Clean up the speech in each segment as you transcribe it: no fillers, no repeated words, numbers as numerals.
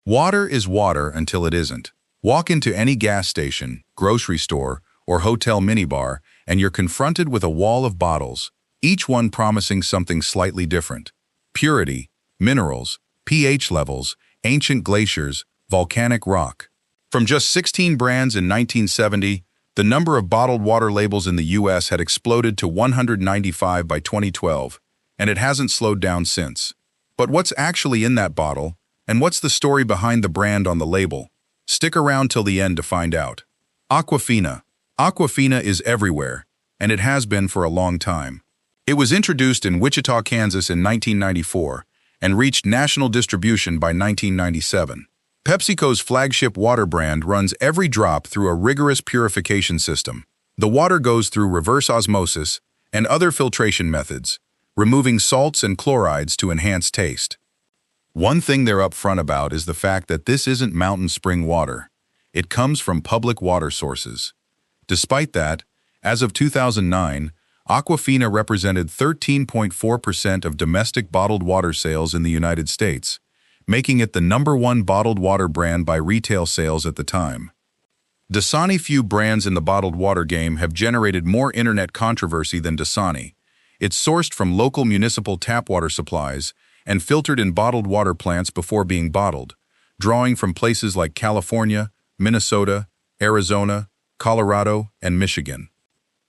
Water is water until it isn't. Walk into any gas station, grocery store, or hotel minibar, and you're confronted with a wall of bottles, each one promising something slightly different. Purity, minerals, pH levels, ancient glaciers, volcanic rock. From just 16 brands in 1970, the number of bottled water labels in the U.S. had exploded to 195 by 2012, and it hasn't slowed down since. But what's actually in that bottle, and what's the story behind the brand on the label? Stick around till the end to find out. Aquafina. Aquafina is everywhere, and it has been for a long time. It was introduced in Wichita, Kansas in 1994 and reached national distribution by 1997. PepsiCo's flagship water brand runs every drop through a rigorous purification system. The water goes through reverse osmosis and other filtration methods, removing salts and chlorides to enhance taste. One thing they're upfront about is the fact that this isn't mountain spring water. It comes from public water sources. Despite that, as of 2009, Aquafina represented 13.4% of domestic bottled water sales in the United States, making it the #1 bottled water brand by retail sales at the time. Dasani. Few brands in the bottled water game have generated more internet controversy than Dasani. It's sourced from local municipal tap water supplies and filtered in bottled water plants before being bottled, drawing from places like California, Minnesota, Arizona, Colorado, and Michigan.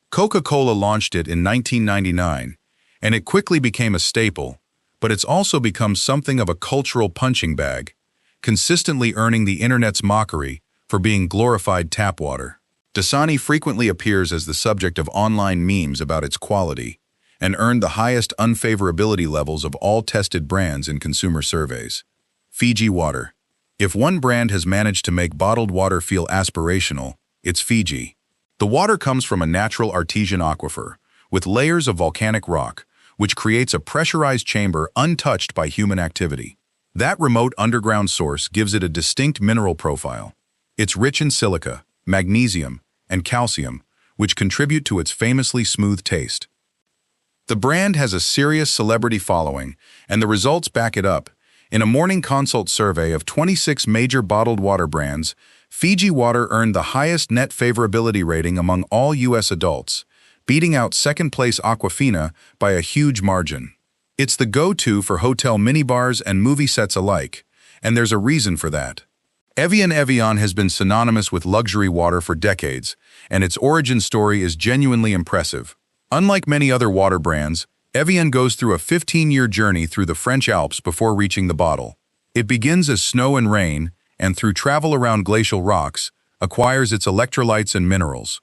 Coca-Cola launched it in 1999, and it quickly became a staple, but it's also become something of a cultural punching bag, consistently earning the internet's mockery for being glorified tap water. Dasani frequently appears as the subject of online memes about its quality, and earned the highest unfavorability levels of all tested brands in consumer surveys. Fiji water. If one brand has managed to make bottled water feel aspirational, it's Fiji. The water comes from a natural artesian aquifer, with layers of volcanic rock, which creates a pressurized chamber untouched by human activity. That remote underground source gives it a distinct mineral profile. It's rich in silica, magnesium, and calcium, which contribute to its famously smooth taste. The brand has a serious celebrity following, and the results back it up. In a Morning Consult survey of 26 major bottled water brands, Fiji Water earned the highest net favorability rating among all U.S. adults, beating out second-place Aquafina by a huge margin. It's the go-to for hotel minibars and movie sets alike, and there's a reason for that. Evian has been synonymous with luxury water for decades, and its origin story is genuinely impressive. Unlike many other water brands, Evian goes through a 15-year journey through the French Alps before reaching the bottle. It begins as snow and rain, and through travel around glacial rocks, acquires its electrolytes and minerals.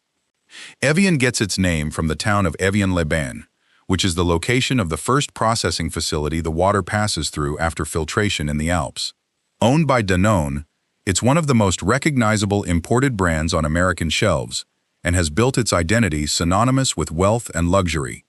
Evian gets its name from the town of Evian-les-Bains, which is the location of the first processing facility the water passes through after filtration in the Alps. Owned by Danone, it's one of the most recognizable imported brands on American shelves, and has built its identity synonymous with wealth and luxury.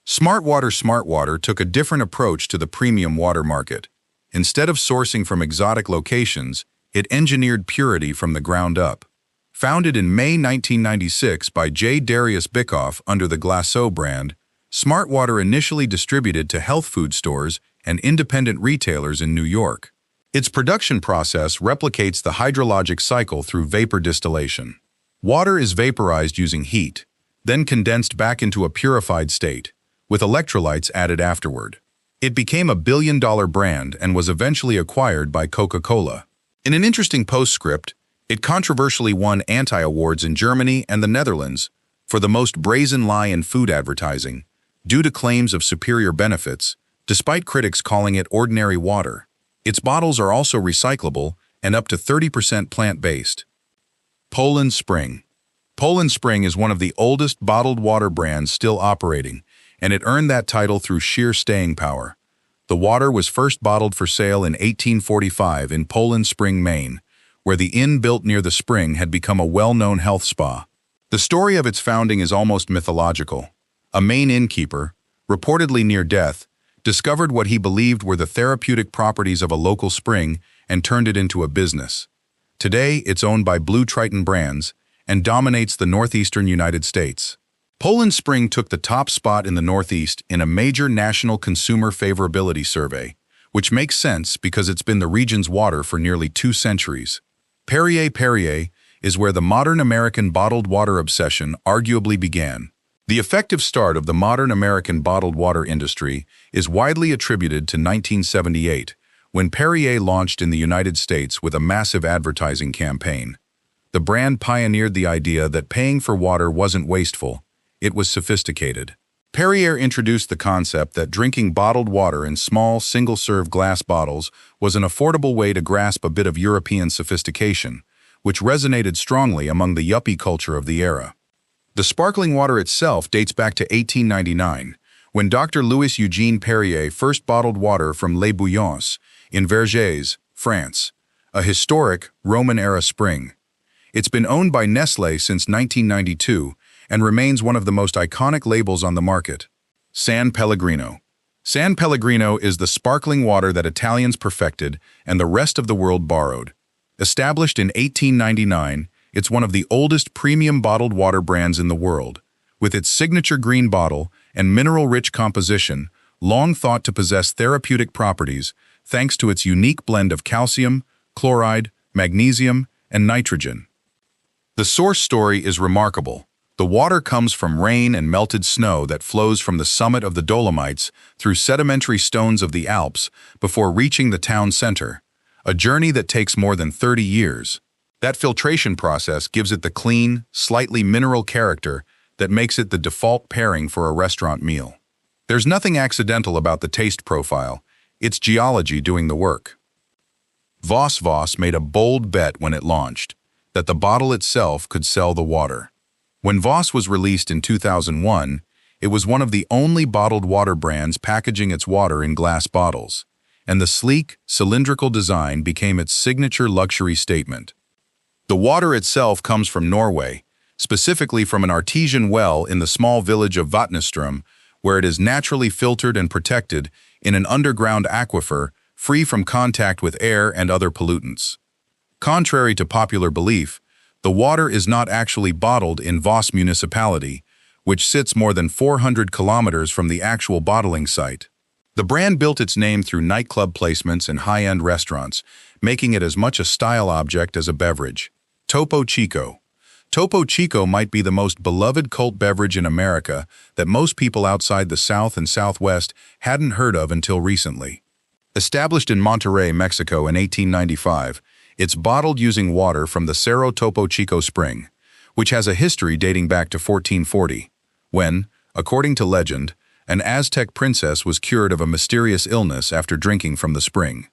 Smartwater took a different approach to the premium water market. Instead of sourcing from exotic locations, it engineered purity from the ground up. Founded in May 1996 by J. Darius Bikoff under the Glaciers brand, Smartwater initially distributed to health food stores and independent retailers in New York. Its production process replicates the hydrologic cycle through vapor distillation. Water is vaporized using heat, then condensed back into a purified state, with electrolytes added afterward. It became a billion-dollar brand and was eventually acquired by Coca-Cola. In an interesting postscript, it controversially won anti-awards in Germany and the Netherlands for the most brazen lie in food advertising, due to claims of superior benefits, despite critics calling it ordinary water. Its bottles are also recyclable and up to 30% plant-based. Poland Spring. Poland Spring is one of the oldest bottled water brands still operating, and it earned that title through sheer staying power. The water was first bottled for sale in 1845 in Poland Spring, Maine, where the inn built near the spring had become a well-known health spa. The story of its founding is almost mythological. A Maine innkeeper, reportedly near death, discovered what he believed were the therapeutic properties of a local spring and turned it into a business. Today, it's owned by Blue Triton Brands and dominates the northeastern United States. Poland Spring took the top spot in the Northeast in a major national consumer favorability survey, which makes sense because it's been the region's water for nearly 2 centuries. Perrier is where the modern American bottled water obsession arguably began. The effective start of the modern American bottled water industry is widely attributed to 1978, when Perrier launched in the United States with a massive advertising campaign. The brand pioneered the idea that paying for water wasn't wasteful, it was sophisticated. Perrier introduced the concept that drinking bottled water in small, single-serve glass bottles was an affordable way to grasp a bit of European sophistication, which resonated strongly among the yuppie culture of the era. The sparkling water itself dates back to 1899, when Dr. Louis Eugène Perrier first bottled water from Les Bouillons in Vergès, France, a historic Roman-era spring. It's been owned by Nestlé since 1992 and remains one of the most iconic labels on the market. San Pellegrino. San Pellegrino is the sparkling water that Italians perfected and the rest of the world borrowed. Established in 1899, it's one of the oldest premium bottled water brands in the world, with its signature green bottle and mineral-rich composition, long thought to possess therapeutic properties thanks to its unique blend of calcium, chloride, magnesium, and nitrogen. The source story is remarkable. The water comes from rain and melted snow that flows from the summit of the Dolomites through sedimentary stones of the Alps before reaching the town center, a journey that takes more than 30 years. That filtration process gives it the clean, slightly mineral character that makes it the default pairing for a restaurant meal. There's nothing accidental about the taste profile, it's geology doing the work. Voss made a bold bet when it launched, that the bottle itself could sell the water. When Voss was released in 2001, it was one of the only bottled water brands packaging its water in glass bottles, and the sleek, cylindrical design became its signature luxury statement. The water itself comes from Norway, specifically from an artesian well in the small village of Vatnestrom, where it is naturally filtered and protected in an underground aquifer free from contact with air and other pollutants. Contrary to popular belief, the water is not actually bottled in Voss municipality, which sits more than 400 kilometers from the actual bottling site. The brand built its name through nightclub placements and high-end restaurants, making it as much a style object as a beverage. Topo Chico. Topo Chico might be the most beloved cult beverage in America that most people outside the South and Southwest hadn't heard of until recently. Established in Monterrey, Mexico in 1895, it's bottled using water from the Cerro Topo Chico spring, which has a history dating back to 1440, when, according to legend, an Aztec princess was cured of a mysterious illness after drinking from the spring.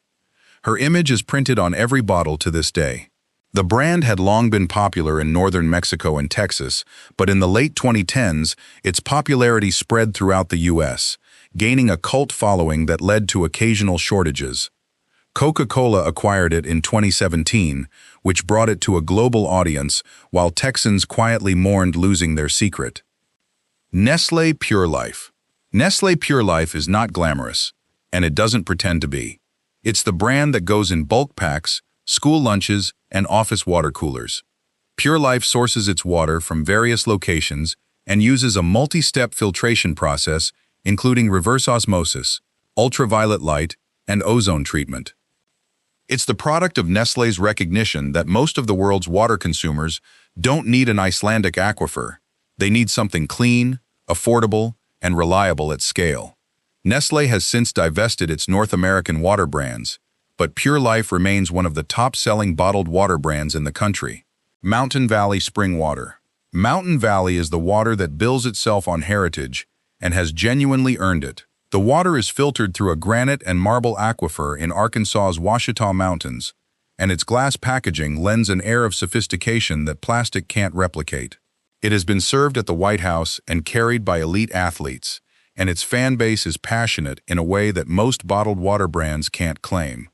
Her image is printed on every bottle to this day. The brand had long been popular in northern Mexico and Texas, but in the late 2010s, its popularity spread throughout the U.S., gaining a cult following that led to occasional shortages. Coca-Cola acquired it in 2017, which brought it to a global audience, while Texans quietly mourned losing their secret. Nestlé Pure Life. Nestlé Pure Life is not glamorous, and it doesn't pretend to be. It's the brand that goes in bulk packs, school lunches, and office water coolers. Pure Life sources its water from various locations and uses a multi-step filtration process, including reverse osmosis, ultraviolet light, and ozone treatment. It's the product of Nestlé's recognition that most of the world's water consumers don't need an Icelandic aquifer. They need something clean, affordable, and reliable at scale. Nestlé has since divested its North American water brands, but Pure Life remains one of the top-selling bottled water brands in the country. Mountain Valley Spring Water. Mountain Valley is the water that bills itself on heritage and has genuinely earned it. The water is filtered through a granite and marble aquifer in Arkansas's Ouachita Mountains, and its glass packaging lends an air of sophistication that plastic can't replicate. It has been served at the White House and carried by elite athletes, and its fan base is passionate in a way that most bottled water brands can't claim.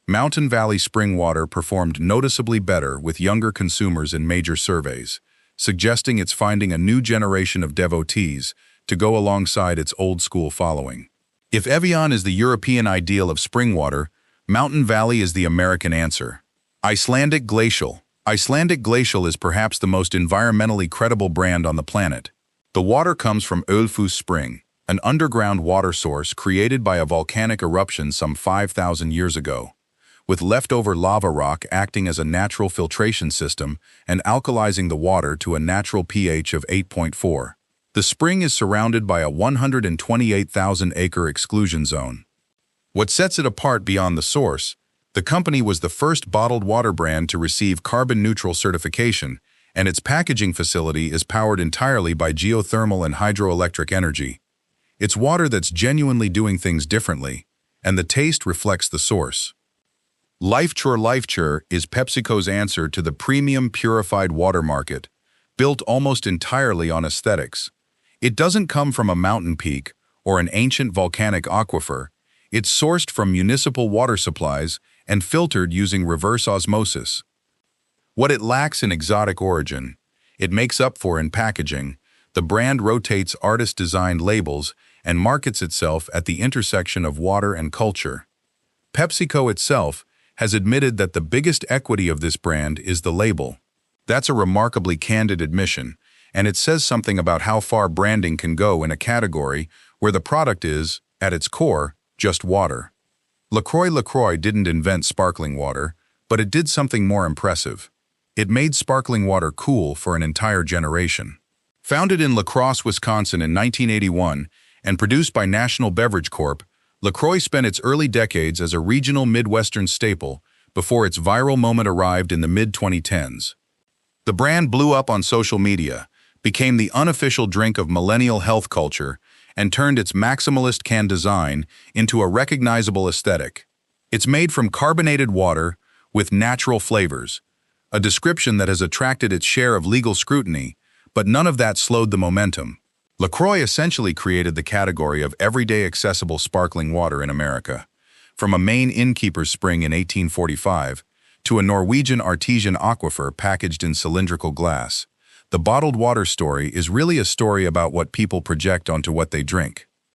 Mountain Valley Spring Water performed noticeably better with younger consumers in major surveys, suggesting it's finding a new generation of devotees to go alongside its old-school following. If Evian is the European ideal of spring water, Mountain Valley is the American answer. Icelandic Glacial. Icelandic Glacial is perhaps the most environmentally credible brand on the planet. The water comes from Ölfus Spring, an underground water source created by a volcanic eruption some 5,000 years ago, with leftover lava rock acting as a natural filtration system and alkalizing the water to a natural pH of 8.4. The spring is surrounded by a 128,000-acre exclusion zone. What sets it apart beyond the source, the company was the first bottled water brand to receive carbon-neutral certification, and its packaging facility is powered entirely by geothermal and hydroelectric energy. It's water that's genuinely doing things differently, and the taste reflects the source. LifeCure is PepsiCo's answer to the premium purified water market, built almost entirely on aesthetics. It doesn't come from a mountain peak or an ancient volcanic aquifer. It's sourced from municipal water supplies and filtered using reverse osmosis. What it lacks in exotic origin, it makes up for in packaging. The brand rotates artist-designed labels and markets itself at the intersection of water and culture. PepsiCo itself has admitted that the biggest equity of this brand is the label. That's a remarkably candid admission, and it says something about how far branding can go in a category where the product is, at its core, just water. LaCroix didn't invent sparkling water, but it did something more impressive. It made sparkling water cool for an entire generation. Founded in La Crosse, Wisconsin in 1981 and produced by National Beverage Corp., LaCroix spent its early decades as a regional Midwestern staple before its viral moment arrived in the mid-2010s. The brand blew up on social media, became the unofficial drink of millennial health culture, and turned its maximalist can design into a recognizable aesthetic. It's made from carbonated water with natural flavors, a description that has attracted its share of legal scrutiny, but none of that slowed the momentum. LaCroix essentially created the category of everyday accessible sparkling water in America, from a Maine innkeeper's spring in 1845 to a Norwegian artesian aquifer packaged in cylindrical glass. The bottled water story is really a story about what people project onto what they drink.